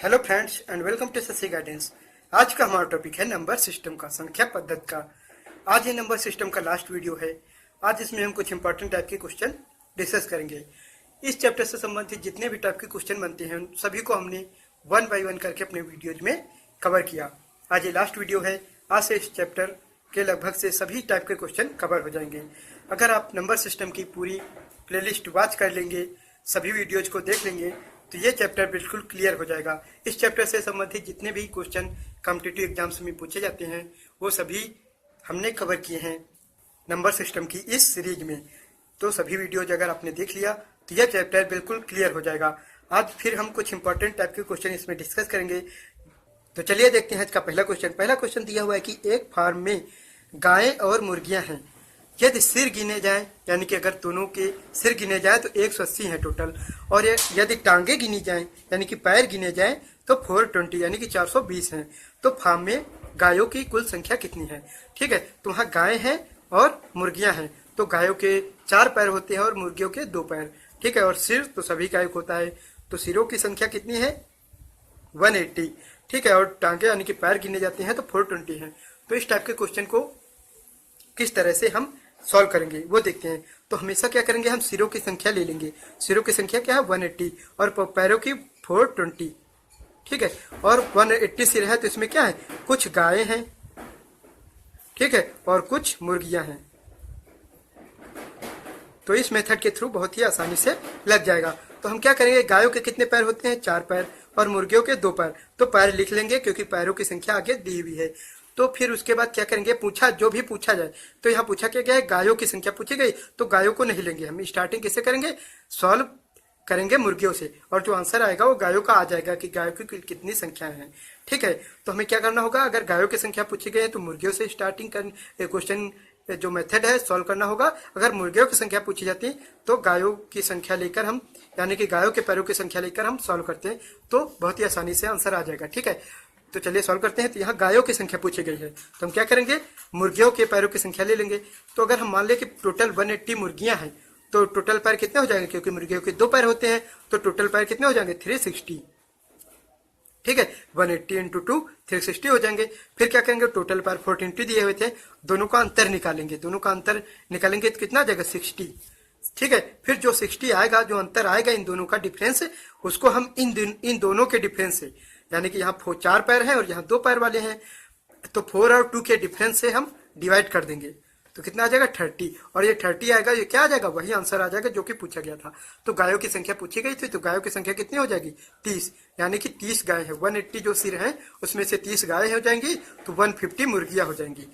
Hello friends and welcome to Shashi guidance. आज का हमारा टॉपिक है नंबर सिस्टम का, संख्या पद्धति का। आज ये नंबर सिस्टम का लास्ट वीडियो है। आज इसमें हम कुछ इंपॉर्टेंट टाइप के क्वेश्चन डिस्कस करेंगे। इस चैप्टर से संबंधित जितने भी टाइप के क्वेश्चन बनते हैं उन सभी को हमने वन बाय वन करके अपने वीडियोज में कवर किया। आज ये लास्ट वीडियो है। आज से इस चैप्टर के लगभग से सभी टाइप के क्वेश्चन कवर हो जाएंगे। अगर आप नंबर सिस्टम की पूरी प्लेलिस्ट वॉच कर लेंगे, सभी वीडियोज को देख लेंगे, तो ये चैप्टर बिल्कुल क्लियर हो जाएगा। इस चैप्टर से संबंधित जितने भी क्वेश्चन कॉम्पिटिटिव एग्जाम्स में पूछे जाते हैं वो सभी हमने कवर किए हैं नंबर सिस्टम की इस सीरीज में। तो सभी वीडियोज अगर आपने देख लिया तो यह चैप्टर बिल्कुल क्लियर हो जाएगा। आज फिर हम कुछ इंपॉर्टेंट टाइप के क्वेश्चन इसमें डिस्कस करेंगे। तो चलिए देखते हैं आज का पहला क्वेश्चन। पहला क्वेश्चन दिया हुआ है कि एक फार्म में गायें और मुर्गियां हैं। यदि सिर गिने जाएं, यानी कि अगर दोनों के सिर गिने जाएं तो 180 है टोटल, और यदि टांगे गिनी जाएं यानी कि पैर गिने जाएं तो 420 यानी कि 420 हैं। तो फार्म में गायों की कुल संख्या कितनी है? ठीक है, तो वहाँ गायें हैं और मुर्गियां हैं। तो गायों के 4 पैर होते हैं और मुर्गियों के 2 पैर। ठीक है, और सिर तो सभी गायों को होता है। तो सिरों की संख्या कितनी है? 180। ठीक है, और टांगे यानी कि पैर गिने जाते हैं तो 420 है। तो इस टाइप के क्वेश्चन को किस तरह से हम सॉल्व करेंगे वो देखते हैं। तो हमेशा क्या करेंगे, हम सिरों की संख्या ले लेंगे। सिरों की संख्या क्या है? 180 और पैरों की 420। ठीक है, और 180 सिर है तो इसमें क्या है, कुछ गायें हैं, ठीक है, और कुछ मुर्गियां हैं। तो इस मेथड के थ्रू बहुत ही आसानी से लग जाएगा। तो हम क्या करेंगे, गायों के कितने पैर होते हैं? 4 पैर, और मुर्गियों के 2 पैर। तो पैर लिख लेंगे क्योंकि पैरों की संख्या आगे दी हुई है। तो फिर उसके बाद क्या करेंगे, जो भी पूछा जाए, तो यहाँ पूछा क्या गया है, गायों की संख्या पूछी गई, तो गायों को नहीं लेंगे। हम स्टार्टिंग किससे करेंगे? सॉल्व करेंगे मुर्गियों से, और जो आंसर आएगा वो गायों का आ जाएगा कि गायों की कितनी संख्या है। ठीक है, तो हमें क्या करना होगा, अगर गायों की संख्या पूछी गई है तो मुर्गियों से स्टार्टिंग कर क्वेश्चन जो मेथड है सॉल्व करना होगा। अगर मुर्गियों की संख्या पूछी जाती है तो गायों की संख्या लेकर हम, यानी कि गायों के पैरों की संख्या लेकर हम सॉल्व करते हैं, तो बहुत ही आसानी से आंसर आ जाएगा। ठीक है, तो चलिए सॉल्व करते हैं। तो यहाँ गायों की संख्या पूछी गई है तो हम क्या करेंगे, मुर्गियों के पैरों की संख्या ले लेंगे। तो अगर हम मान लें कि टोटल 180 मुर्गियां हैं तो टोटल पैर कितने हो जाएंगे, क्योंकि मुर्गियों के 2 पैर होते हैं तो टोटल पैर कितने हो जाएंगे? 360। ठीक है, 180 इंटू 2 360 हो जाएंगे। फिर क्या करेंगे, टोटल पैर 420 दिए हुए थे, दोनों का अंतर निकालेंगे। दोनों का अंतर निकालेंगे तो कितना आ जाएगा? 60। ठीक है, फिर जो 60 आएगा, जो अंतर आएगा इन दोनों का डिफरेंस, उसको हम इन दोनों के डिफरेंस से, यानी कि यहाँ 4 पैर हैं और यहाँ 2 पैर वाले हैं, तो 4 और 2 के डिफरेंस से हम डिवाइड कर देंगे। तो कितना आ जाएगा? 30। और ये 30 आएगा, ये क्या आ जाएगा? वही आंसर आ जाएगा जो कि पूछा गया था। तो गायों की संख्या पूछी गई थी, तो गायों की संख्या कितनी हो जाएगी? 30, यानी कि 30 गाय है। 180 जो सिर है उसमें से 30 गाय हो जाएंगी, तो 150 मुर्गियां हो जाएंगी।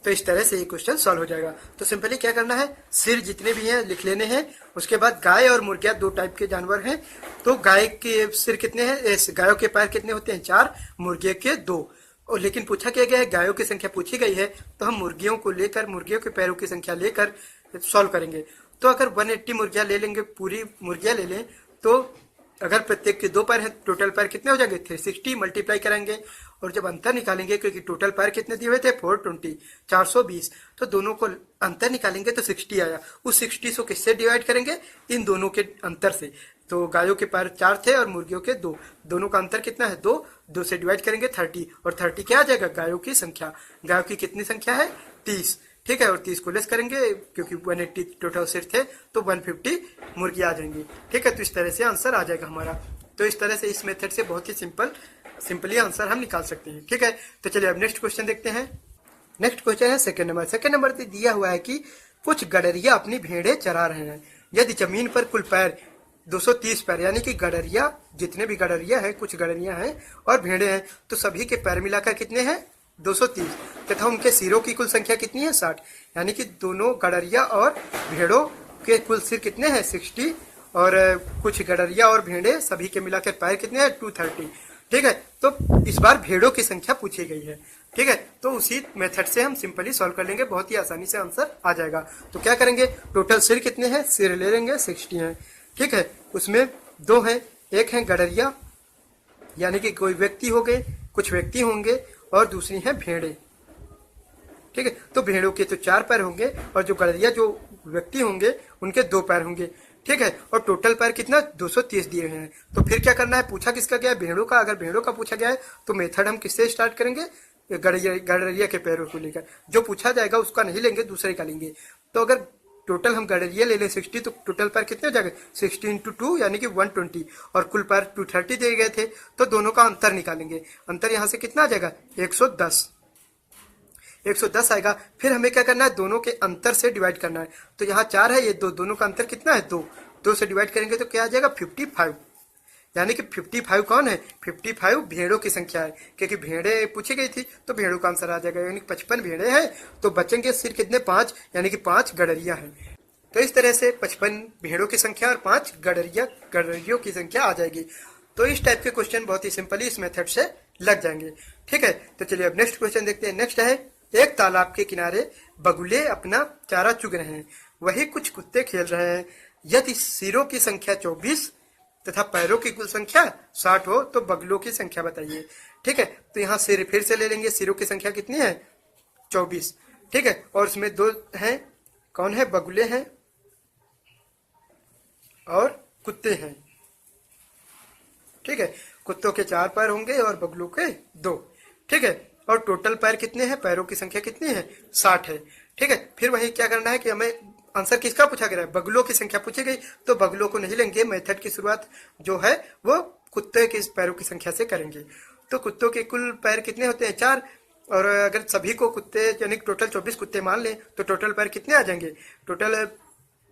तो इस तरह से ये क्वेश्चन सॉल्व हो जाएगा। तो सिंपली क्या करना है, सिर जितने भी हैं लिख लेने हैं। उसके बाद गाय और मुर्गियां 2 टाइप के जानवर हैं। तो गाय के सिर कितने हैं, गायों के पैर कितने होते हैं? 4, मुर्गियों के 2। और लेकिन पूछा क्या गया है, गायों की संख्या पूछी गई है, तो हम मुर्गियों को लेकर, मुर्गियों के पैरों की संख्या लेकर सॉल्व करेंगे। तो अगर 180 मुर्गियां ले लेंगे, पूरी मुर्गियां ले लें, तो अगर प्रत्येक के 2 पैर हैं, टोटल पैर कितने हो जाएंगे? 360 मल्टीप्लाई कराएंगे, और जब अंतर निकालेंगे, क्योंकि टोटल पैर कितने दिए हुए थे? 420, 420, तो दोनों को अंतर निकालेंगे तो 60 आया। उस 60 को किससे डिवाइड करेंगे? इन दोनों के अंतर से। तो गायों के पैर 4 थे और मुर्गियों के 2, दोनों का अंतर कितना है? 2 से डिवाइड करेंगे 30, और 30 क्या आ जाएगा? गायों की संख्या। गायों की कितनी संख्या है? 30। ठीक है, और 30 को लेस करेंगे क्योंकि 180 टोटल सिर थे, तो 150 मुर्गी आ जाएंगी। ठीक है, तो इस तरह से आंसर आ जाएगा हमारा। तो इस तरह से इस मेथड से बहुत ही सिंपली आंसर हम निकाल सकते हैं। ठीक है, तो चलिए अब नेक्स्ट क्वेश्चन देखते हैं। नेक्स्ट क्वेश्चन है सेकंड नंबर। सेकंड नंबर पे दिया हुआ है कि कुछ गडरिया अपनी भेड़ें चरा रहे हैं। यदि जमीन पर कुल पैर 230 पैर, यानी कि गडरिया, जितने भी गडरिया हैं, कुछ गडरिया हैं और भेड़े हैं, तो सभी के पैर मिलाकर कितने हैं? 230। तथा उनके सिरों की कुल संख्या कितनी है? 60, यानी कि दोनों गडरिया और भेड़ों के कुल सिर कितने हैं? 60, और कुछ गडरिया और भेड़े सभी के मिलाकर पैर कितने हैं? 230। ठीक है, तो इस बार भेड़ों की संख्या पूछी गई है। ठीक है, तो उसी मेथड से हम सिंपली सॉल्व कर लेंगे, बहुत ही आसानी से आंसर आ जाएगा। तो क्या करेंगे, टोटल सिर कितने हैं? सिर ले लेंगे 60 हैं। ठीक है, उसमें 2 हैं, एक है गडरिया, यानी कि कोई व्यक्ति हो गए, कुछ व्यक्ति होंगे, और दूसरी है भेड़े। ठीक है, तो भेड़ों के तो 4 पैर होंगे और जो गडरिया जो व्यक्ति होंगे उनके 2 पैर होंगे। ठीक है, और टोटल पैर कितना 230 दिए हुए हैं। तो फिर क्या करना है, पूछा किसका गया है, भेड़ों का। अगर भेड़ों का पूछा गया है तो मेथड हम किससे स्टार्ट करेंगे, गड़रिया के पैरों को लेकर। जो पूछा जाएगा उसका नहीं लेंगे, दूसरे का लेंगे। तो अगर टोटल हम गड़रिया ले लें 60, तो टोटल पैर कितने हो जाएंगे 60 इंटू 2 यानी कि 120, और कुल पैर 230 दिए गए थे। तो दोनों का अंतर निकालेंगे। अंतर यहाँ से कितना आ जाएगा 110, 110 आएगा। फिर हमें क्या करना है, दोनों के अंतर से डिवाइड करना है। तो यहाँ 4 है, ये 2, दोनों का अंतर कितना है 2, 2 से डिवाइड करेंगे तो क्या आ जाएगा 55, यानी कि 55 कौन है, 55 भेड़ों की संख्या है। क्योंकि भेड़े पूछी गई थी तो भेड़ों का आंसर आ जाएगा, यानी 55 भेड़े हैं। तो बचेंगे सिर्फ कितने 5, यानी कि 5 गड़रिया हैं। तो इस तरह से 55 भेड़ों की संख्या और 5 गड़रियों की संख्या आ जाएगी। तो इस टाइप के क्वेश्चन बहुत ही सिंपली इस मेथड से लग जाएंगे। ठीक है, तो चलिए अब नेक्स्ट क्वेश्चन देखते हैं। नेक्स्ट है, एक तालाब के किनारे बगुले अपना चारा चुग रहे हैं, वही कुछ कुत्ते खेल रहे हैं। यदि सिरों की संख्या 24 तथा पैरों की कुल संख्या 60 हो तो बगुलों की संख्या बताइए। ठीक है, तो यहाँ सिर फिर से ले लेंगे। सिरों की संख्या कितनी है 24, ठीक है, और उसमें 2 हैं, कौन है, बगुले हैं और कुत्ते हैं। ठीक है, कुत्तों के 4 पैर होंगे और बगुलों के 2। ठीक है, और टोटल पैर कितने हैं, पैरों की संख्या कितनी है 60 है। ठीक है, फिर वही क्या करना है कि हमें आंसर किसका पूछा गया है, बगुलों की संख्या पूछी गई, तो बगुलों को नहीं लेंगे। मेथड की शुरुआत जो है वो कुत्ते के पैरों की संख्या से करेंगे। तो कुत्तों के कुल पैर कितने होते हैं 4, और अगर सभी को कुत्ते यानी टोटल 24 कुत्ते मान लें तो टोटल पैर कितने आ जाएंगे, टोटल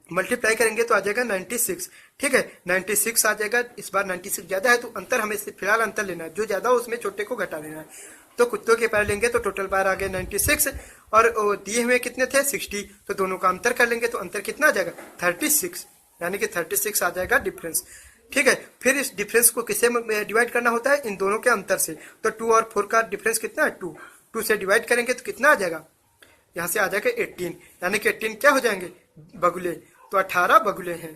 मल्टीप्लाई करेंगे तो आ जाएगा 96। ठीक है, 96 आ जाएगा। इस बार 96 ज्यादा है तो अंतर हमें फिलहाल अंतर लेना है, जो ज्यादा हो उसमें छोटे को घटा देना है। तो कुत्तों के पैर लेंगे तो टोटल पैर आ गए 96, और दिए हुए कितने थे 60, तो दोनों का अंतर कर लेंगे तो अंतर कितना आ जाएगा 36, यानी कि 36 आ जाएगा डिफरेंस। ठीक है, फिर इस डिफरेंस को किससे डिवाइड करना होता है, इन दोनों के अंतर से। तो 2 और 4 का डिफरेंस कितना है 2, 2 से डिवाइड करेंगे तो कितना आ जाएगा, यहाँ से आ जाएगा 18, यानी कि 18 क्या हो जाएंगे बगुले, तो 18 बगुले हैं।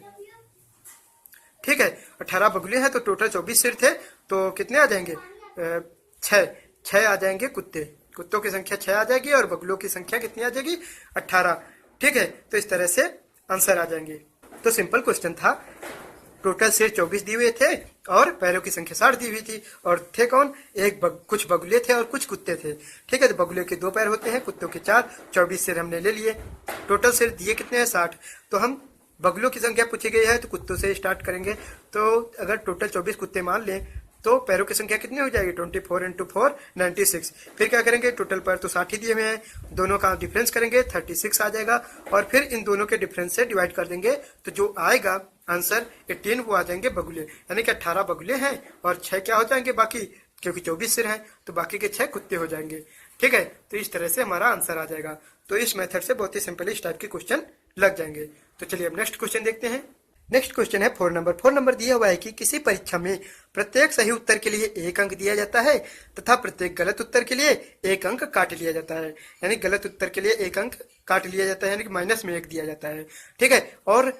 ठीक है, 18 बगुले हैं। तो टोटल 24 सिर थे, तो कितने आ जाएंगे 6 आ जाएंगे कुत्ते, कुत्तों की संख्या 6 आ जाएगी और बगुलों की संख्या कितनी आ जाएगी 18। ठीक है, तो इस तरह से आंसर आ जाएंगे। तो सिंपल क्वेश्चन था, टोटल सिर 24 दिए हुए थे और पैरों की संख्या 60 दी हुई थी, और थे कौन, कुछ बगुले थे और कुछ कुत्ते थे। ठीक है, तो बगुले के 2 पैर होते हैं, कुत्तों के 4, 24 सिर हमने ले लिए। टोटल सिर दिए कितने हैं 60, तो हम बगुलों की संख्या पूछी गई है तो कुत्तों से स्टार्ट करेंगे। तो अगर टोटल 24 कुत्ते मान लें तो पैरों की संख्या कितनी हो जाएगी 24 इंटू 4 96। फिर क्या करेंगे, टोटल पैर तो 60 ही दिए हुए हैं, दोनों का डिफरेंस करेंगे 36 आ जाएगा, और फिर इन दोनों के डिफरेंस से डिवाइड कर देंगे तो जो आएगा आंसर 18 वो आ जाएंगे बगुले, यानी कि 18 बगुले हैं और 6 क्या हो जाएंगे बाकी, क्योंकि 24 सिर हैं तो बाकी के 6 कुत्ते हो जाएंगे। ठीक है, तो इस तरह से हमारा आंसर आ जाएगा। तो इस मेथड से बहुत ही सिंपल इस टाइप के क्वेश्चन लग जाएंगे। तो चलिए अब नेक्स्ट क्वेश्चन देखते हैं। नेक्स्ट क्वेश्चन है 4 नंबर। 4 नंबर दिया हुआ है कि किसी परीक्षा में प्रत्येक सही उत्तर के लिए 1 अंक दिया जाता है तथा प्रत्येक गलत उत्तर के लिए 1 अंक काट लिया जाता है, यानी गलत उत्तर के लिए 1 अंक काट लिया जाता है, यानी कि -1 दिया जाता है। ठीक है, और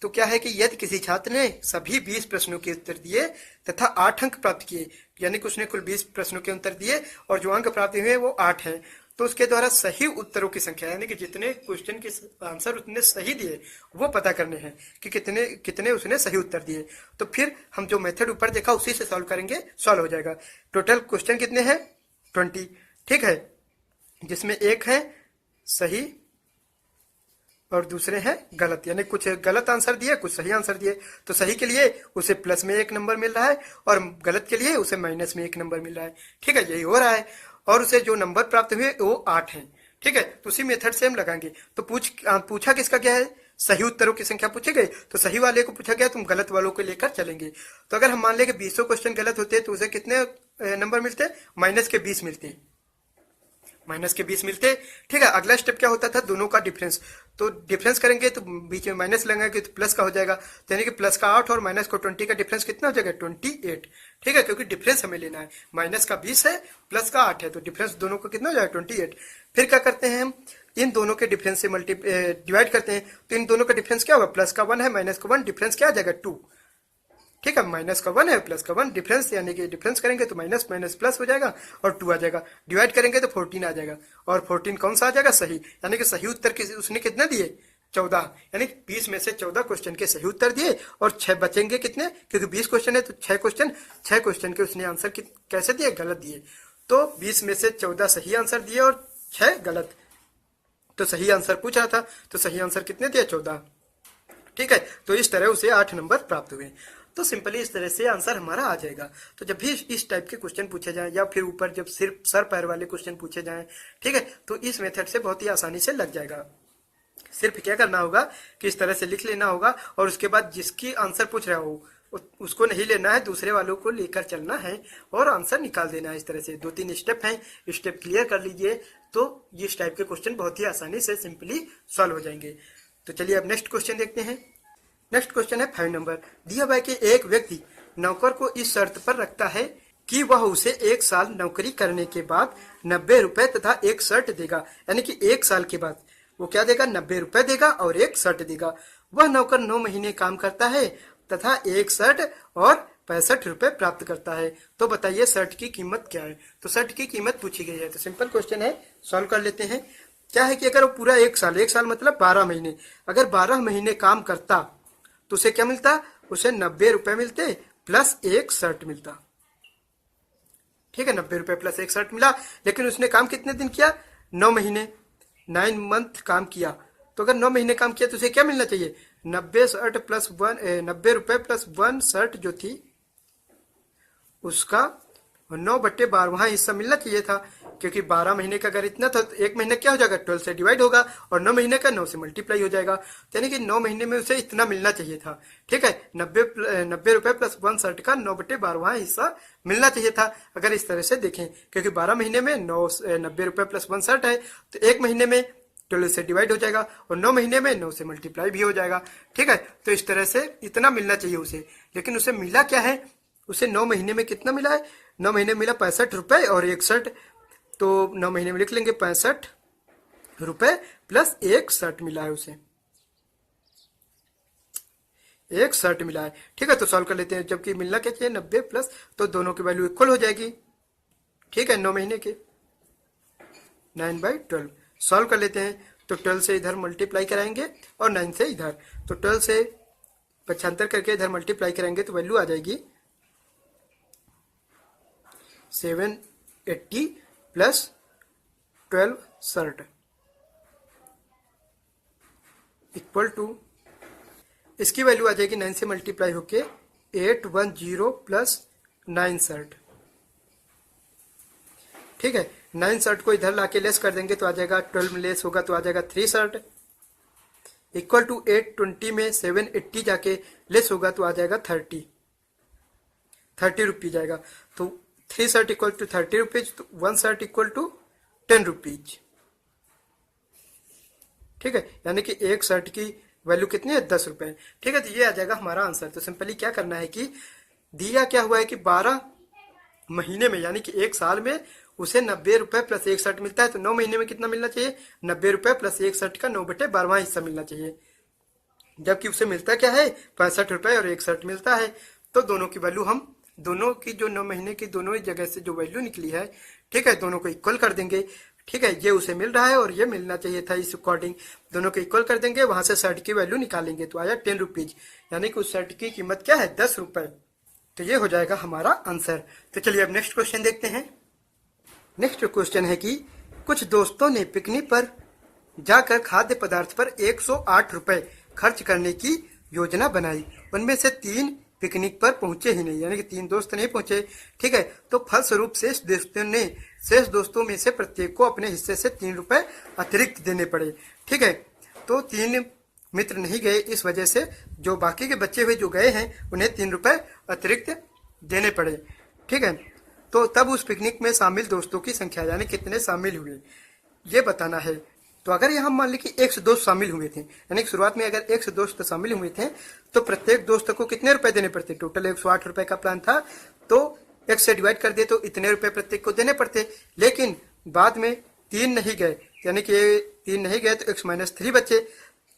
तो क्या है कि यदि किसी छात्र ने सभी 20 प्रश्नों के उत्तर दिए तथा 8 अंक प्राप्त किए, यानी कि उसने कुल 20 प्रश्नों के उत्तर दिए और जो अंक प्राप्त हुए वो 8 हैं, तो उसके द्वारा सही उत्तरों की संख्या, यानी कि जितने क्वेश्चन के आंसर उतने सही दिए वो पता करने हैं कि कितने कितने उसने सही उत्तर दिए। तो फिर हम जो मेथड ऊपर देखा उसी से सॉल्व करेंगे, सॉल्व हो जाएगा। टोटल क्वेश्चन कितने हैं 20। ठीक है, जिसमें 1 है सही और दूसरे हैं गलत, यानी कुछ गलत आंसर दिए कुछ सही आंसर दिए। तो सही के लिए उसे प्लस में 1 नंबर मिल रहा है और गलत के लिए उसे माइनस में 1 नंबर मिल रहा है। ठीक है, यही हो रहा है, और उसे जो नंबर प्राप्त हुए वो 8 हैं। ठीक है, तो उसी मेथड से हम लगाएंगे। तो पूछा किसका क्या है, सही उत्तरों की संख्या पूछी गई, तो सही वाले को पूछा गया, तुम गलत वालों को लेकर चलेंगे। तो अगर हम मान ले कि 20 क्वेश्चन गलत होते तो उसे कितने नंबर मिलते, -20 मिलते, -20 मिलते। ठीक है, अगला स्टेप क्या होता था, दोनों का डिफरेंस। तो डिफरेंस करेंगे तो बीच में माइनस लगाएंगे तो प्लस का हो जाएगा, तो यानी कि प्लस का 8 और माइनस को 20 का डिफरेंस कितना हो जाएगा 28। ठीक है, क्योंकि डिफरेंस हमें लेना है, माइनस का 20 है प्लस का 8 है, तो डिफरेंस दोनों का कितना हो जाएगा 28। फिर क्या करते हैं हम, इन दोनों के डिफरेंस से डिवाइड करते हैं, तो इन दोनों का डिफरेंस क्या होगा, प्लस का 1 है माइनस का 1, डिफरेंस क्या आ जाएगा 2। ठीक है, माइनस का 1 है प्लस का 1 डिफरेंस, यानी कि डिफरेंस करेंगे तो माइनस माइनस प्लस हो जाएगा और 2 आ जाएगा। डिवाइड करेंगे तो 14 आ जाएगा, और 14 कौन सा आ जाएगा सही, यानी कि सही उत्तर उसने कितने दिए 14, यानी 20 में से 14 क्वेश्चन के सही उत्तर दिए और 6 बचेंगे कितने, क्योंकि 20 क्वेश्चन है तो 6 क्वेश्चन के उसने आंसर कैसे दिए, गलत दिए। तो 20 में से 14 सही आंसर दिए और 6 गलत। तो सही आंसर पूछ रहा था तो सही आंसर कितने दिए, 14। ठीक है, तो इस तरह उसे 8 नंबर प्राप्त हुए। तो सिंपली इस तरह से आंसर हमारा आ जाएगा। तो जब भी इस टाइप के क्वेश्चन पूछे जाएं या फिर ऊपर जब सिर्फ सर पैर वाले क्वेश्चन पूछे जाएं, ठीक है, तो इस मेथड से बहुत ही आसानी से लग जाएगा। सिर्फ क्या करना होगा कि इस तरह से लिख लेना होगा और उसके बाद जिसकी आंसर पूछ रहा हो उसको नहीं लेना है, दूसरे वालों को लेकर चलना है और आंसर निकाल देना है। इस तरह से 2-3 स्टेप हैं, स्टेप क्लियर कर लीजिए तो इस टाइप के क्वेश्चन बहुत ही आसानी से सिंपली सॉल्व हो जाएंगे। तो चलिए अब नेक्स्ट क्वेश्चन देखते हैं। नेक्स्ट क्वेश्चन है 5 नंबर। दिया हुआ है कि एक व्यक्ति नौकर को इस शर्त पर रखता है कि वह उसे 1 साल नौकरी करने के बाद 90 रुपए तथा एक शर्ट देगा, यानी कि 1 साल के बाद वो क्या देगा, 90 रुपए देगा और एक शर्ट देगा। वह नौकर 9 महीने काम करता है तथा एक शर्ट और 65 रुपए प्राप्त करता है। तो बताइए शर्ट की कीमत क्या है। तो शर्ट की कीमत पूछी गई है, तो सिंपल क्वेश्चन है, सॉल्व कर लेते हैं। क्या है कि अगर वो पूरा 1 साल मतलब 12 महीने, अगर 12 महीने काम करता तो उसे क्या मिलता, उसे 90 रुपए मिलते प्लस एक शर्ट मिलता। ठीक है, 90 रुपए प्लस एक शर्ट मिला। लेकिन उसने काम कितने दिन किया, 9 महीने, 9 मंथ काम किया। तो अगर 9 महीने काम किया तो उसे क्या मिलना चाहिए, 90 रुपए प्लस 1 शर्ट जो थी उसका 9/12 हिस्सा मिलना चाहिए था, क्योंकि 12 महीने का अगर इतना था तो 1 महीने क्या हो जाएगा, 12 से डिवाइड होगा और 9 महीने का 9 से मल्टीप्लाई हो जाएगा, यानी कि 9 महीने में उसे इतना मिलना चाहिए था। ठीक है, 90 रुपए प्लस 1 शर्ट का 9/12 हिस्सा मिलना चाहिए था अगर इस तरह से देखें, क्योंकि 12 महीने में 90 रुपए प्लस 1 शर्ट है तो 1 महीने में 12 से डिवाइड हो जाएगा और 9 महीने में 9 से मल्टीप्लाई भी हो जाएगा। ठीक है, तो इस तरह से इतना मिलना चाहिए उसे, लेकिन उसे मिला क्या है, उसे 9 महीने में कितना मिला है, 9 महीने में मिला 65 रुपए और एक शर्ट। तो 9 महीने में लिख लेंगे 65 रुपए प्लस एक शर्ट मिला है उसे, एक शर्ट मिला है। ठीक है, तो सॉल्व कर लेते हैं। जबकि मिलना क्या चाहिए, 90 प्लस, तो दोनों की वैल्यू इक्वल हो जाएगी। ठीक है, 9 महीने के 9/12 सॉल्व कर लेते हैं। तो 12 से इधर मल्टीप्लाई कराएंगे और 9 से इधर, तो 12 से 75 करके इधर मल्टीप्लाई कराएंगे तो वैल्यू आ जाएगी 780 प्लस 12 शर्ट इक्वल टू, इसकी वैल्यू आ जाएगी 9 से मल्टीप्लाई होके 810 प्लस 9 शर्ट। ठीक है, 9 शर्ट को इधर लाके लेस कर देंगे तो आ जाएगा 12 में लेस होगा तो आ जाएगा 3 शर्ट इक्वल टू 820 में 780 जाके लेस होगा तो आ जाएगा 30 रुपीज आएगा। तो 3 शर्ट इक्वल टू 30 रुपीज, तो 1 शर्ट इक्वल टू 10 रुपीज। ठीक है, यानी कि एक शर्ट की वैल्यू कितनी है, 10 रुपए। ठीक है, तो ये आ जाएगा हमारा आंसर। तो सिंपली क्या करना है कि दिया क्या हुआ है कि 12 महीने में यानी कि 1 साल में उसे 90 रुपए प्लस एक शर्ट मिलता है, तो 9 महीने में कितना मिलना चाहिए, 90 रुपए प्लस एक शर्ट का 9/12 हिस्सा मिलना चाहिए। जबकि उसे मिलता क्या है, 65 रुपए और एक शर्ट मिलता है। तो दोनों की वैल्यू हम दोनों की जो 9 महीने की दोनों ही जगह से जो वैल्यू निकली है, ठीक है, दोनों को इक्वल कर देंगे। ठीक है, ये उसे मिल रहा है और ये मिलना चाहिए था, इस अकॉर्डिंग दोनों को इक्वल कर देंगे, वहां से शर्ट की वैल्यू निकालेंगे तो आया 10 रुपीज, यानी कि उस शर्ट की कीमत क्या है, 10 रुपए। तो ये हो जाएगा हमारा आंसर। तो चलिए अब नेक्स्ट क्वेश्चन देखते हैं। नेक्स्ट क्वेश्चन है कि कुछ दोस्तों ने पिकनिक पर जाकर खाद्य पदार्थ पर 108 रुपए खर्च करने की योजना बनाई। उनमें से 3 पिकनिक पर पहुंचे ही नहीं, यानी कि 3 दोस्त नहीं पहुंचे। ठीक है, तो फलस्वरूप शेष दोस्तों में से प्रत्येक को अपने हिस्से से 3 रुपए अतिरिक्त देने पड़े। ठीक है, तो 3 मित्र नहीं गए, इस वजह से जो बाकी के बच्चे हुए जो गए हैं उन्हें 3 रुपए अतिरिक्त देने पड़े। ठीक है, तो तब उस पिकनिक में शामिल दोस्तों की संख्या यानी कितने शामिल हुए ये बताना है। तो अगर यहाँ मान ली कि 100 दोस्त शामिल हुए थे, यानी कि शुरुआत में अगर 100 दोस्त शामिल हुए थे तो प्रत्येक दोस्त को कितने रुपए देने पड़ते, टोटल 108 रुपए का प्लान था, तो 1 से डिवाइड कर दे तो इतने रुपए प्रत्येक को देने पड़ते। लेकिन बाद में 3 नहीं गए, यानी कि 3 नहीं गए तो x - 3 बचे,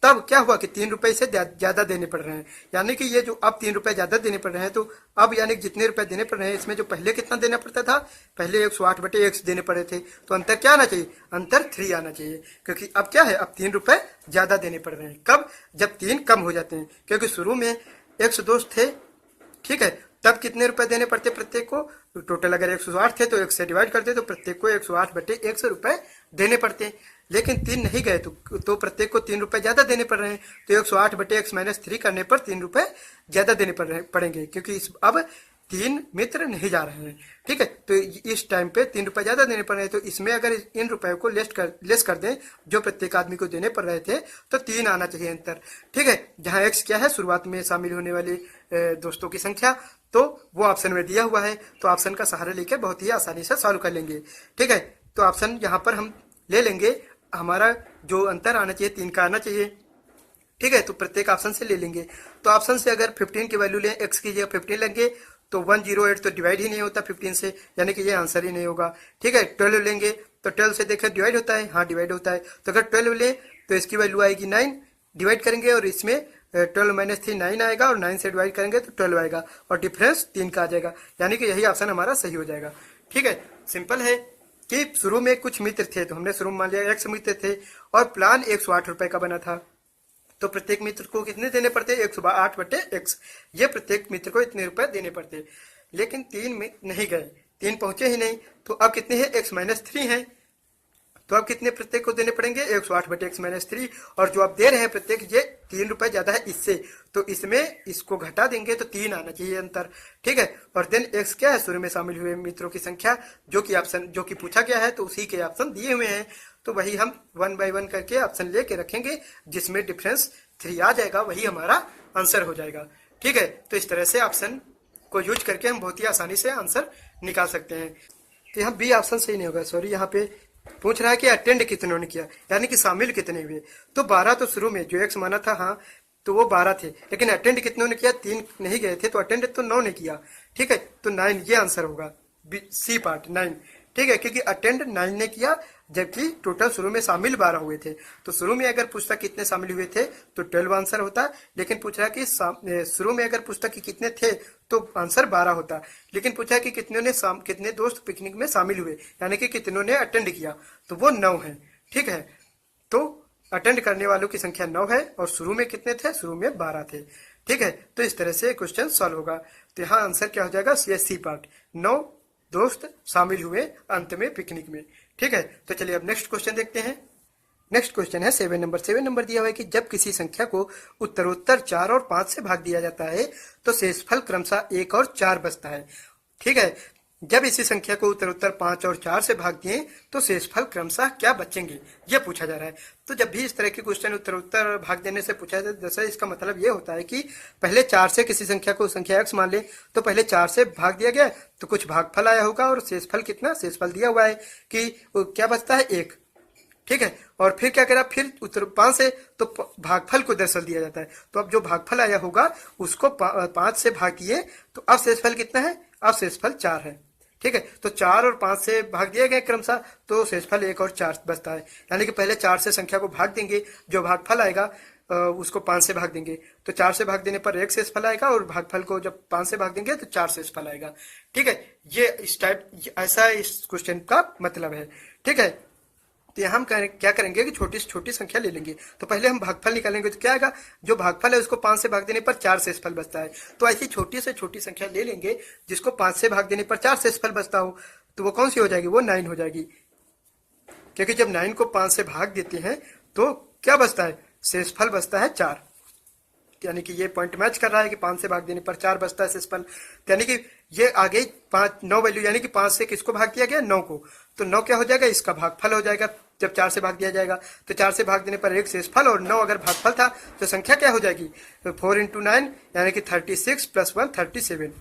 तब क्या हुआ कि 3 रुपए से ज्यादा देने पड़ रहे हैं, यानी कि ये जो अब 3 रुपए ज्यादा देने पड़ रहे हैं, तो अब यानी कि जितने रुपए देने पड़ रहे हैं इसमें जो पहले कितना देना पड़ता था, पहले 108/x देने पड़े थे, तो अंतर क्या आना चाहिए, अंतर 3 आना चाहिए, क्योंकि अब क्या है, अब 3 रुपए ज्यादा देने पड़ रहे हैं। कब, जब 3 कम हो जाते हैं, क्योंकि शुरू में x दोस्त थे, ठीक है, तब कितने रुपए देने पड़ते प्रत्येक को, तो टोटल अगर 108 थे तो 1 से डिवाइड करते तो प्रत्येक को 108/x रुपए देने पड़ते, लेकिन 3 नहीं गए तो प्रत्येक को 3 रुपए ज्यादा देने पड़ रहे हैं, तो 108/x-3 करने पर 3 रुपए ज्यादा देने पड़ेंगे, क्योंकि अब 3 मित्र नहीं जा रहे हैं, ठीक है, तो इस टाइम पे 3 रुपए ज्यादा देने पड़ रहे हैं, तो इसमें अगर इन रुपयों को लेस कर दें जो प्रत्येक आदमी को देने पड़ रहे थे, तो 3 आना चाहिए अंतर, ठीक है, जहां x क्या है, शुरुआत में शामिल होने वाले दोस्तों की संख्या, तो वो ऑप्शन में दिया हुआ है, तो ऑप्शन का सहारा लेकर बहुत ही आसानी से सॉल्व कर लेंगे, ठीक है, तो ऑप्शन यहाँ पर हम ले लेंगे, हमारा जो अंतर आना चाहिए 3 का आना चाहिए, ठीक है, तो प्रत्येक ऑप्शन से ले लेंगे, तो ऑप्शन से अगर 15 की वैल्यू लें, x की जगह 15 लेंगे, तो 108 तो डिवाइड ही नहीं होता 15 से, यानी कि ये आंसर ही नहीं होगा, ठीक है, 12 लेंगे तो 12 से देखें डिवाइड होता है, हाँ डिवाइड होता है, तो अगर 12 लें तो इसकी वैल्यू आएगी 9, डिवाइड करेंगे और इसमें 12 - 3 9 आएगा, और 9 से डिवाइड करेंगे तो 12 आएगा, और डिफरेंस 3 का आ जाएगा, यानी कि यही ऑप्शन हमारा सही हो जाएगा, ठीक है, सिंपल है कि शुरू में कुछ मित्र थे, तो हमने शुरू में मान लिया x मित्र थे, और प्लान 108 रुपए का बना था, तो प्रत्येक मित्र को कितने देने पड़ते, 108/x, ये प्रत्येक मित्र को इतने रुपए देने पड़ते, लेकिन 3 में नहीं गए, 3 पहुंचे ही नहीं, तो अब कितने हैं, x-3 है, तो अब कितने प्रत्येक को देने पड़ेंगे, 108/x-3, और जो आप दे रहे हैं प्रत्येक, ये 3 रुपए ज्यादा है इससे, तो इसमें इसको घटा देंगे तो 3 आना चाहिए अंतर, ठीक है, और देन x क्या है, शुरू में शामिल हुए मित्रों की संख्या, जो कि पूछा गया है, तो उसी के ऑप्शन दिए हुए हैं, तो वही हम 1 बाय 1 करके ऑप्शन लेके रखेंगे, जिसमें डिफरेंस 3 आ जाएगा, वही हमारा आंसर हो जाएगा, ठीक है, तो इस तरह से ऑप्शन को यूज करके हम बहुत ही आसानी से आंसर निकाल सकते हैं। तो यहाँ बी ऑप्शन सही नहीं होगा, सॉरी, यहाँ पे पूछ रहा है कि अटेंड कितनों ने किया, यानी कि शामिल कितने हुए, तो 12 तो शुरू में जो x माना था, हाँ, तो वो 12 थे, लेकिन अटेंड कितनों ने किया, 3 नहीं गए थे, तो अटेंड तो 9 ने किया, ठीक है, तो 9 ये आंसर होगा, सी पार्ट 9, ठीक है, क्योंकि अटेंड 9 ने किया, जबकि टोटल शुरू में शामिल 12 हुए थे, तो शुरू में अगर पूछता कितने शामिल हुए थे तो 12 आंसर होता, लेकिन पूछ रहा कि शुरू में अगर पूछता कि कितने थे तो आंसर 12 होता, लेकिन पूछा कि कितने दोस्त पिकनिक में शामिल हुए, यानी कि कितनों ने अटेंड किया, तो वो 9 है, ठीक है, तो अटेंड करने वालों की संख्या 9 है, और शुरू में कितने थे, शुरू में 12 थे, ठीक है, तो इस तरह से क्वेश्चन सॉल्व होगा, तो यहाँ आंसर क्या हो जाएगा, सी पार्ट, 9 दोस्त शामिल हुए अंत में पिकनिक में, ठीक है, तो चलिए अब नेक्स्ट क्वेश्चन देखते हैं। नेक्स्ट क्वेश्चन है 7 नंबर। 7 नंबर दिया हुआ है कि जब किसी संख्या को उत्तरोत्तर 4 और 5 से भाग दिया जाता है तो शेषफल क्रमशः 1 और 4 बचता है, ठीक है, जब इसी संख्या को उत्तरोत्तर 5 और 4 से भाग दिए तो शेषफल क्रमशः क्या बचेंगे, यह पूछा जा रहा है। तो जब भी इस तरह के क्वेश्चन उत्तरोत्तर भाग देने से पूछा जाता है, दरअसल इसका मतलब ये होता है कि पहले 4 से किसी संख्या को संख्या x मान ले, तो पहले 4 से भाग दिया गया तो कुछ भागफल आया होगा, और शेषफल कितना, शेषफल दिया हुआ है कि क्या बचता है, 1, ठीक है, और फिर क्या करा, फिर उत्तर 5 से तो भागफल को दरअसल दिया जाता है, तो अब जो भागफल आया होगा उसको 5 से भाग दिए, तो अब शेषफल कितना है, अब शेषफल 4 है, ठीक है, तो 4 और 5 से भाग दिया गया क्रमशः, तो शेषफल 1 और 4 बचता है, यानी कि पहले 4 से संख्या को भाग देंगे, जो भागफल आएगा उसको 5 से भाग देंगे, तो 4 से भाग देने पर 1 शेषफल आएगा, और भागफल को जब 5 से भाग देंगे तो 4 शेषफल आएगा, ठीक है, ये इस टाइप, ऐसा इस क्वेश्चन का मतलब है, ठीक है। तो हम क्या करेंगे कि छोटी से छोटी संख्या ले लेंगे, तो पहले हम भागफल निकालेंगे, तो क्या आएगा, जो भागफल है उसको 5 से भाग देने पर 4 शेषफल बचता है, तो ऐसी छोटी से छोटी संख्या ले लेंगे जिसको 5 से भाग देने पर 4 शेषफल बचता हो, तो वो कौन सी हो जाएगी, वो 9 हो जाएगी, क्योंकि जब 9 को 5 से भाग देते हैं तो क्या बचता है, शेषफल बचता है 4, यानी कि ये पॉइंट मैच कर रहा है कि 5 से भाग देने पर 4 बचता है शेषफल, यानी कि ये आ गई 9 वैल्यू, यानी कि 5 से किसको भाग दिया गया, 9 को, तो 9 क्या हो जाएगा, इसका भागफल हो जाएगा, जब 4 से भाग दिया जाएगा तो 4 से भाग देने पर 1 शेषफल, और 9 अगर भागफल था तो संख्या क्या हो जाएगी, 4 × 9 यानी कि 36 + 1 37,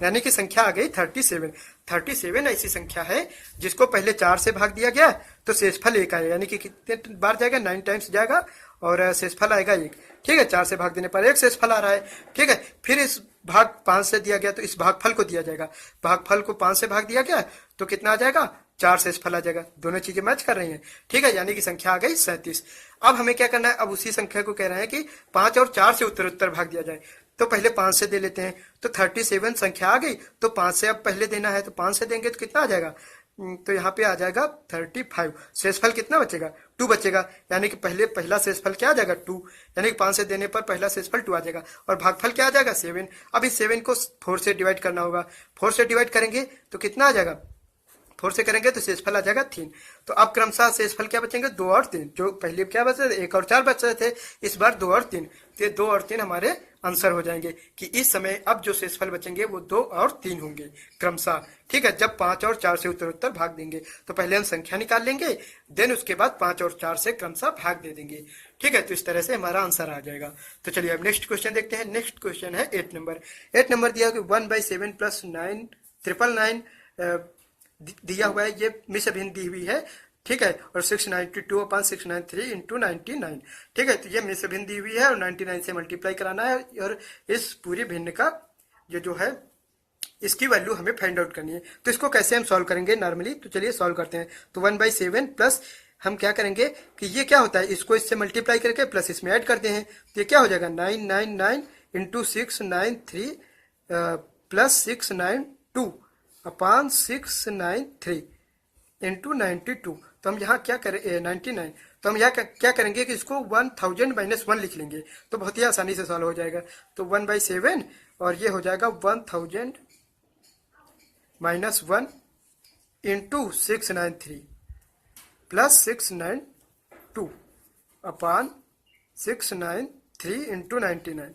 यानी कि संख्या आ गई 37। 37 ऐसी संख्या है जिसको पहले 4 से भाग दिया गया तो शेषफल 1 आएगा, यानी कि कितने बार जाएगा, 9 टाइम्स जाएगा, और शेषफल आएगा 1, ठीक है, 4 से भाग देने पर 1 शेषफल आ रहा है, ठीक है, फिर इस भाग 5 से दिया गया तो इस भागफल को दिया जाएगा, भागफल को 5 से भाग दिया गया तो कितना आ जाएगा, 4 शेषफल आ जाएगा, दोनों चीजें मैच कर रही हैं। ठीक है, यानी कि संख्या आ गई 37। अब हमें क्या करना है, अब उसी संख्या को कह रहे हैं कि 5 और 4 से उत्तर भाग दिया जाए। तो पहले 5 से दे लेते हैं, तो 37 संख्या आ गई, तो 5 से अब पहले देना है, तो 5 से देंगे तो कितना आ जाएगा, तो यहाँ पे आ जाएगा 35। शेषफल कितना बचेगा, 2 बचेगा, यानी कि पहला शेषफल क्या आ जाएगा 2, यानी कि 5 से देने पर पहला शेषफल 2 आ जाएगा, और भागफल क्या आ जाएगा 7। अब इस 7 को 4 से डिवाइड करना होगा, 4 से डिवाइड करेंगे तो कितना आ जाएगा, 4 से करेंगे तो शेषफल आ जाएगा 3। तो अब क्रमशः शेषफल क्या बचेंगे, 2 और 3, जो पहले क्या बच रहे थे 1 और 4 बच रहे थे, इस बार 2 और 3, तो 2 और 3 हमारे आंसर हो जाएंगे कि इस समय अब जो शेषफल बचेंगे वो 2 और 3 होंगे क्रमशः। ठीक है, जब 5 और 4 से उत्तर भाग देंगे तो पहले हम संख्या निकाल लेंगे, देन उसके बाद 5 और 4 से क्रमशः भाग दे देंगे। ठीक है, तो इस तरह से हमारा आंसर आ जाएगा। तो चलिए अब नेक्स्ट क्वेश्चन देखते हैं। नेक्स्ट क्वेश्चन है 8 नंबर। 8 नंबर दिया कि 1/7 + 9 999 दिया हुआ है, ये मिस अभिन्न दी हुई है। ठीक है, और 692/693 × 99। ठीक है, तो ये मिस भिन्न दी हुई है और 99 से मल्टीप्लाई कराना है, और इस पूरी भिन्न का ये जो है इसकी वैल्यू हमें फाइंड आउट करनी है। तो इसको कैसे हम सॉल्व करेंगे नॉर्मली, तो चलिए सॉल्व करते हैं। तो 1/7 प्लस हम क्या करेंगे कि ये क्या होता है, इसको इससे मल्टीप्लाई करके प्लस इसमें ऐड करते हैं, तो ये क्या हो जाएगा 999 × 693 प्लस 692/693 × 92। तो हम यहाँ क्या करें 99, तो हम यहाँ क्या करेंगे कि इसको 1000 - 1 लिख लेंगे, तो बहुत ही आसानी से सॉल्व हो जाएगा। तो 1/7 और ये हो जाएगा 1000 - 1 × 693 प्लस 692/693 × 99।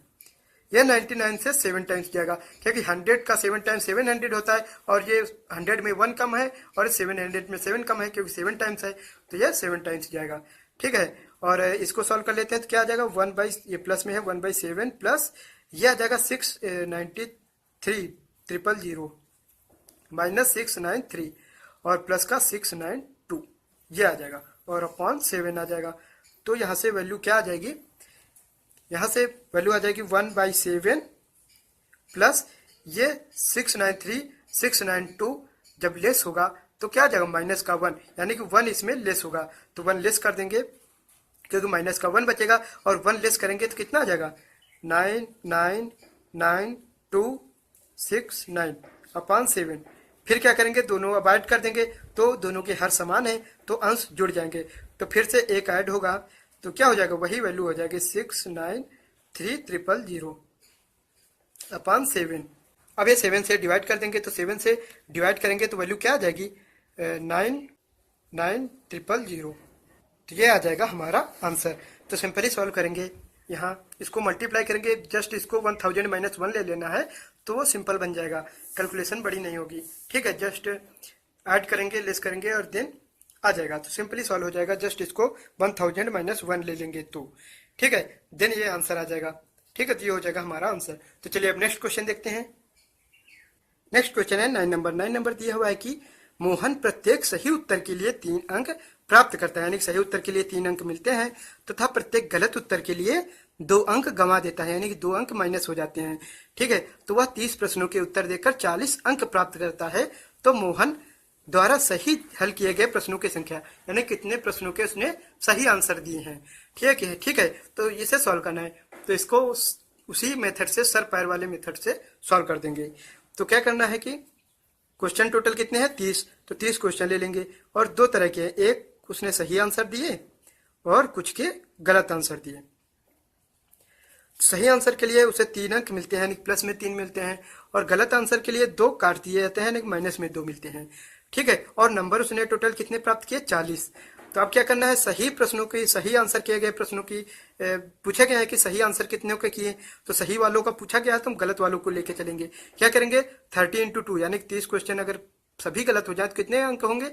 यह 99 से 7 टाइम्स जाएगा, क्योंकि 100 का 7 टाइम्स 700 होता है, और ये 100 में 1 कम है और 700 में 7 कम है, क्योंकि 7 टाइम्स है, तो यह 7 टाइम्स जाएगा। ठीक है, और इसको सॉल्व कर लेते हैं, तो क्या आ जाएगा ये प्लस में है 1/7 प्लस ये आ जाएगा 693,000 माइनस 693 और प्लस का 692 ये आ जाएगा, और अपॉन 7 आ जाएगा। तो यहाँ से वैल्यू क्या आ जाएगी, यहाँ से वैल्यू आ जाएगी 1/7 प्लस ये 693 692 जब लेस होगा तो क्या आ जाएगा माइनस का 1, यानी कि 1 इसमें लेस होगा, तो 1 लेस कर देंगे क्योंकि माइनस का 1 बचेगा, और 1 लेस करेंगे तो कितना आ जाएगा 999,269/7। फिर क्या करेंगे, दोनों अब ऐड कर देंगे, तो दोनों के हर समान है तो अंश जुड़ जाएंगे, तो फिर से एक ऐड होगा, तो क्या हो जाएगा वही वैल्यू हो जाएगी 693,000/7। अब ये 7 से डिवाइड कर देंगे, तो 7 से डिवाइड करेंगे तो वैल्यू क्या आ जाएगी 99,000, तो ये आ जाएगा हमारा आंसर। तो सिंपली सॉल्व करेंगे, यहाँ इसको मल्टीप्लाई करेंगे, जस्ट इसको 1000 - 1 ले लेना है, तो वो सिंपल बन जाएगा, कैलकुलेशन बड़ी नहीं होगी। ठीक है, जस्ट ऐड करेंगे, लेस करेंगे और देन आ जाएगा, तो सिंपली सॉल्व हो जाएगा। जस्ट इसको 1000 - 1 ले लेंगे तो ठीक है, देन ये आंसर आ जाएगा। ठीक है, तो ये हो जाएगा हमारा आंसर। तो चलिए अब नेक्स्ट क्वेश्चन देखते हैं। नेक्स्ट क्वेश्चन है 9 नंबर। 9 नंबर दिया हुआ है कि मोहन प्रत्येक सही उत्तर के लिए 3 अंक प्राप्त करता है, यानी सही उत्तर के लिए 3 अंक मिलते हैं, तथा प्रत्येक गलत उत्तर के लिए 2 अंक गंवा देता है, यानी कि 2 अंक माइनस हो जाते हैं। ठीक है, तो वह 30 प्रश्नों के उत्तर देकर 40 अंक प्राप्त करता है। तो मोहन द्वारा सही हल किए गए प्रश्नों की संख्या, यानी कितने प्रश्नों के उसने सही आंसर दिए हैं। ठीक है, तो इसे सॉल्व करना है, तो इसको उसी मेथड से, सर पैर वाले मेथड से सॉल्व कर देंगे। तो क्या करना है कि क्वेश्चन टोटल कितने हैं 30, तो 30 क्वेश्चन ले लेंगे, और 2 तरह के हैं, एक उसने सही आंसर दिए और कुछ के गलत आंसर दिए। सही आंसर के लिए उसे 3 अंक मिलते हैं, यानी प्लस में 3 मिलते हैं, और गलत आंसर के लिए 2 काट दिए जाते हैं, यानी माइनस में 2 मिलते हैं। ठीक है, और नंबर उसने टोटल कितने प्राप्त किए 40। तो अब क्या करना है, सही प्रश्नों की, सही आंसर किए गए प्रश्नों की पूछा गया है कि सही आंसर कितने के किए, तो सही वालों का पूछा गया है, तो हम गलत वालों को लेके चलेंगे। क्या करेंगे 30 × 2, यानी 30 क्वेश्चन अगर सभी गलत हो जाए तो कितने अंक होंगे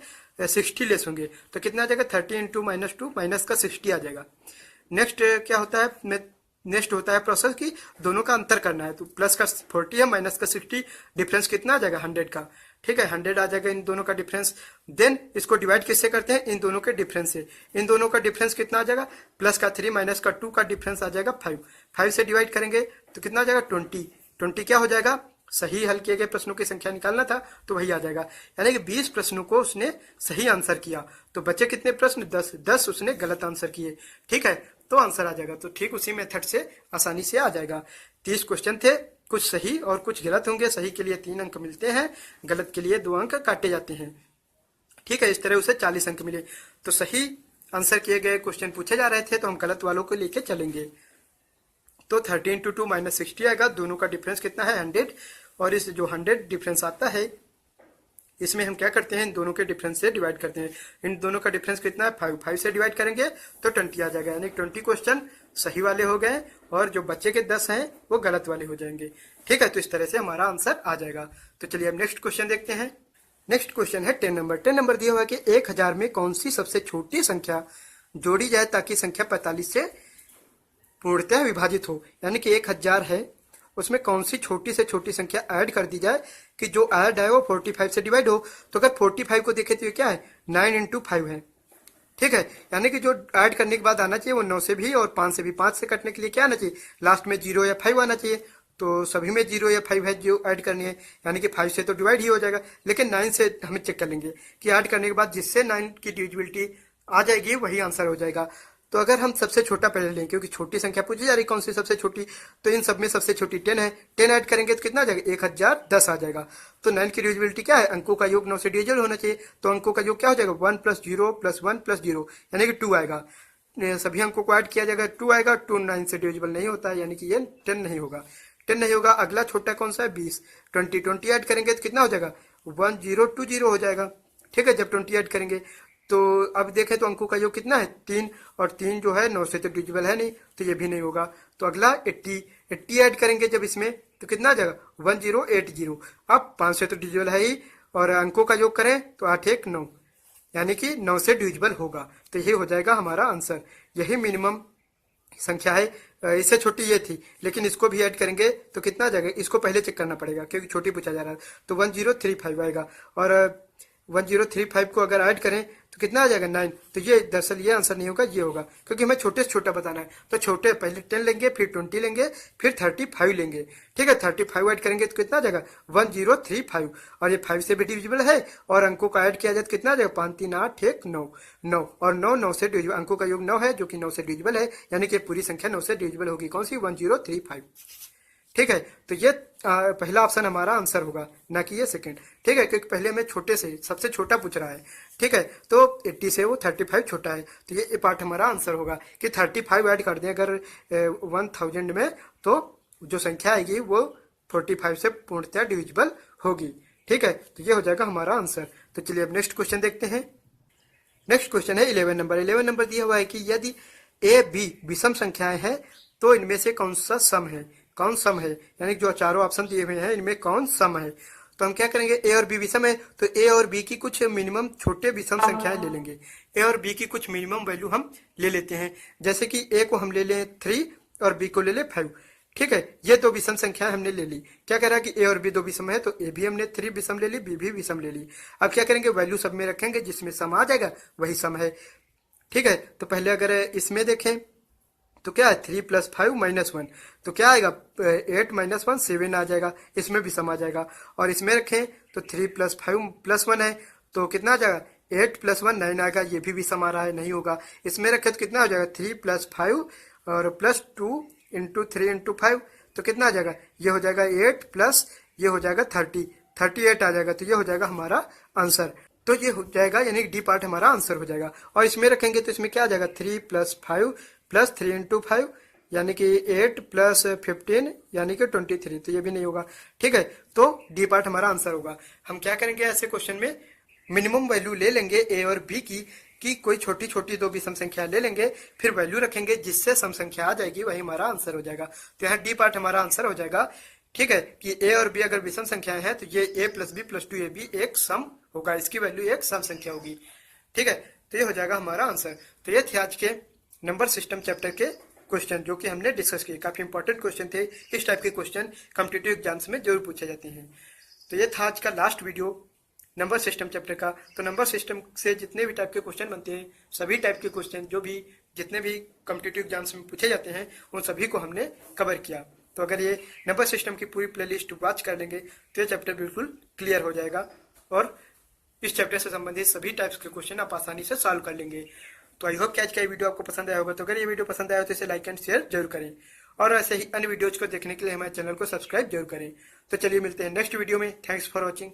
60 लेस होंगे, तो कितना आ जाएगा 30 × -2 माइनस का 60 आ जाएगा। नेक्स्ट क्या होता है, नेक्स्ट होता है प्रोसेस की दोनों का अंतर करना है, तो प्लस का 40 है माइनस का 60, डिफरेंस कितना आ जाएगा 100 का। ठीक है, 100 आ जाएगा इन दोनों का डिफरेंस। देन इसको डिवाइड किससे करते हैं, इन दोनों के डिफरेंस से। इन दोनों का डिफरेंस कितना आ जाएगा, प्लस का 3 माइनस का 2 का डिफरेंस आ जाएगा 5। 5 से डिवाइड करेंगे तो कितना आ जाएगा 20 क्या हो जाएगा सही हल किए गए प्रश्नों की संख्या निकालना था तो वही आ जाएगा। यानी कि 20 प्रश्नों को उसने सही आंसर किया, तो बचे कितने प्रश्न? 10 उसने गलत आंसर किए। ठीक है, तो आंसर आ जाएगा। तो ठीक उसी मेथड से आसानी से आ जाएगा। 30 क्वेश्चन थे, कुछ सही और कुछ गलत होंगे। सही के लिए 3 अंक मिलते हैं, गलत के लिए 2 अंक काटे जाते हैं। ठीक है, इस तरह उसे 40 अंक मिले। तो सही आंसर किए गए क्वेश्चन पूछे जा रहे थे, तो हम गलत वालों को लेके चलेंगे। तो 30 × 2 -60 आएगा। दोनों का डिफरेंस कितना है? 100। और इस जो 100 डिफरेंस आता है, इसमें हम क्या करते हैं? इन दोनों के डिफरेंस से डिवाइड करते हैं। इन दोनों का डिफरेंस कितना है? 5 से डिवाइड करेंगे तो 20 आ जाएगा। यानी 20 क्वेश्चन सही वाले हो गए और जो बच्चे के 10 हैं वो गलत वाले हो जाएंगे। ठीक है, तो इस तरह से हमारा आंसर आ जाएगा। तो चलिए अब नेक्स्ट क्वेश्चन देखते हैं। नेक्स्ट क्वेश्चन है 10 नंबर। 10 नंबर दिया हुआ है कि 1000 में कौन सी सबसे छोटी संख्या जोड़ी जाए ताकि संख्या 45 से पूर्णतः विभाजित हो। यानी कि 1000 है, उसमें कौन सी छोटी से छोटी संख्या ऐड कर दी जाए कि जो ऐड है वो 45 से डिवाइड हो। तो अगर 45 को देखें तो ये क्या है? 9 × 5 है। ठीक है, यानी कि जो ऐड करने के बाद आना चाहिए वो 9 से भी और 5 से भी। 5 से कटने के लिए क्या आना चाहिए? लास्ट में 0 या 5 आना चाहिए। तो सभी में 0 या 5 है जो ऐड करनी है, यानी कि 5 से तो डिवाइड ही हो जाएगा। लेकिन 9 से हमें चेक कर लेंगे कि ऐड करने के बाद जिससे 9 की डिविजिबिलिटी आ जाएगी वही आंसर हो जाएगा। तो अगर हम सबसे छोटा पहले लें, क्योंकि छोटी संख्या पूछी जा रही कौन सी सबसे छोटी, तो इन सब में सबसे छोटी 10 है। 10 ऐड करेंगे तो कितना आ जाएगा? 1010 आ जाएगा। तो 9 की डिविजिबिलिटी क्या है? अंकों का योग 9 से डिविजिबल होना चाहिए। तो अंकों का योग क्या हो जाएगा? 1 + 0 + 1 + 0, यानी कि 2 आएगा। सभी अंकों को ऐड किया जाएगा, 2 आएगा। 2 9 से डिविजिबल नहीं होता है, यानी कि ये 10 नहीं होगा। 10 नहीं होगा। अगला छोटा कौन सा है? 20। 20 ऐड करेंगे तो कितना हो जाएगा? 1020 हो जाएगा। ठीक है, जब 20 ऐड करेंगे तो अब देखें तो अंकों का योग कितना है? 3। और 3 जो है 9 से तो डिविजिबल है नहीं, तो ये भी नहीं होगा। तो अगला 80 ऐड करेंगे जब इसमें तो कितना आ जाएगा? 1080। अब 5 से तो डिविजिबल है ही, और अंकों का योग करें तो 8 1 9, यानी कि 9 से डिविजिबल होगा। तो ये हो जाएगा हमारा आंसर। यही मिनिमम संख्या है। इससे छोटी ये थी, लेकिन इसको भी ऐड करेंगे तो कितना आ जाएगा? इसको पहले चेक करना पड़ेगा क्योंकि छोटी पूछा जा रहा है। तो 1035 आएगा, और 1035 को अगर ऐड करें तो कितना आ जाएगा? 9। तो ये दरअसल ये आंसर नहीं होगा, ये होगा, क्योंकि हमें छोटे से छोटा बताना है। तो छोटे पहले 10 लेंगे, फिर 20 लेंगे, फिर 35 लेंगे। ठीक है, 35 ऐड करेंगे तो कितना आ जाएगा? 1035। और ये 5 से भी डिविजिबल है, और अंकों का ऐड किया जाए तो कितना आ जाएगा? 5 3 8 1 9 9, और 9 से डिविजिबल, अंकों का योग 9 है जो कि 9 से डिविजिबल है, यानी कि पूरी संख्या 9 से डिविजिबल होगी। कौन सी? 1035। ठीक है, तो ये पहला ऑप्शन हमारा आंसर होगा, ना कि ये सेकंड। ठीक है, क्योंकि पहले हमें छोटे से सबसे छोटा पूछ रहा है। ठीक है, तो 80 से वो 35 छोटा है, तो ये पार्ट हमारा आंसर होगा कि 35 ऐड कर दें अगर 1000 में, तो जो संख्या आएगी वो 45 से पूर्णतः डिविजिबल होगी। ठीक है, तो ये हो जाएगा हमारा आंसर। तो चलिए अब नेक्स्ट क्वेश्चन देखते हैं। नेक्स्ट क्वेश्चन है 11 नंबर। 11 नंबर दिया हुआ है कि यदि ए बी विषम संख्याएं हैं तो इनमें से कौन सा सम है? कौन सम है, यानी जो चारों ऑप्शन दिए हुए हैं इनमें कौन सम है। तो हम क्या करेंगे? ए और बी विषम है, तो ए और बी की कुछ मिनिमम छोटे विषम संख्याएं ले लेंगे। ए और बी की कुछ मिनिमम वैल्यू हम ले लेते हैं, जैसे कि ए को हम ले लें 3 और बी को ले लें 5। ठीक है, ये दो विषम संख्याएं हमने ले ली। क्या कह रहा है कि ए और बी दो विषम है, तो ए भी हमने 3 विषम ले ली, बी भी विषम ले ली। अब क्या करेंगे? वैल्यू सब में रखेंगे, जिसमें सम आ जाएगा वही सम है। ठीक है, तो पहले अगर इसमें देखें तो क्या है? 3 + 5 - 1, तो क्या आएगा? 8 - 1 7 आ जाएगा, इसमें भी सम आ जाएगा। और इसमें रखें तो 3 + 5 + 1 है, तो कितना आ जाएगा? 8 + 1 9 आएगा, ये भी सम आ रहा है, नहीं होगा। इसमें रखें तो कितना हो जाएगा? 3 + 5 और +2 × 3 × 5, तो कितना आ जाएगा? ये हो जाएगा 8 प्लस ये हो जाएगा 38 आ जाएगा। तो ये हो जाएगा हमारा आंसर। तो ये हो जाएगा, यानी डी पार्ट हमारा आंसर हो जाएगा। और इसमें रखेंगे तो इसमें क्या आ जाएगा? 3 + 5 + 3 × 5, यानी कि 8 + 15, यानी कि 23। तो ये भी नहीं होगा। ठीक है, तो डी पार्ट हमारा आंसर होगा। हम क्या करेंगे? ऐसे क्वेश्चन में मिनिमम वैल्यू ले लेंगे ए और बी की कोई छोटी छोटी दो विषम संख्या ले लेंगे, फिर वैल्यू रखेंगे, जिससे सम संख्या आ जाएगी वही हमारा आंसर हो जाएगा। तो यहाँ डी पार्ट हमारा आंसर हो जाएगा। ठीक है, कि ए और बी अगर विषम संख्याएं हैं तो ये a + b + 2ab एक सम होगा, इसकी वैल्यू एक सम संख्या होगी। ठीक है, तो ये हो जाएगा हमारा आंसर। तो ये थे आज के नंबर सिस्टम चैप्टर के क्वेश्चन जो कि हमने डिस्कस किए। काफी इंपॉर्टेंट क्वेश्चन थे। इस टाइप के क्वेश्चन कॉम्पिटिटिव एग्जाम्स में जरूर पूछे जाते हैं। तो ये था आज का last video number system chapter का। तो नंबर सिस्टम से जितने भी टाइप के क्वेश्चन बनते हैं, सभी टाइप के क्वेश्चन जो भी जितने भी कॉम्पिटिटिव एग्जाम्स में पूछे जाते हैं, उन सभी को हमने कवर किया। तो अगर ये नंबर सिस्टम की पूरी प्लेलिस्ट वॉच कर लेंगे तो ये चैप्टर बिल्कुल क्लियर हो जाएगा और इस चैप्टर से संबंधित सभी टाइप्स के क्वेश्चन आप आसानी से सॉल्व कर लेंगे। तो आई होप कि आज का ये वीडियो आपको पसंद आया होगा। तो अगर ये वीडियो पसंद आया हो तो इसे लाइक एंड शेयर जरूर करें और ऐसे ही अन्य वीडियोज को देखने के लिए हमारे चैनल को सब्सक्राइब जरूर करें। तो चलिए मिलते हैं नेक्स्ट वीडियो में। Thanks for watching.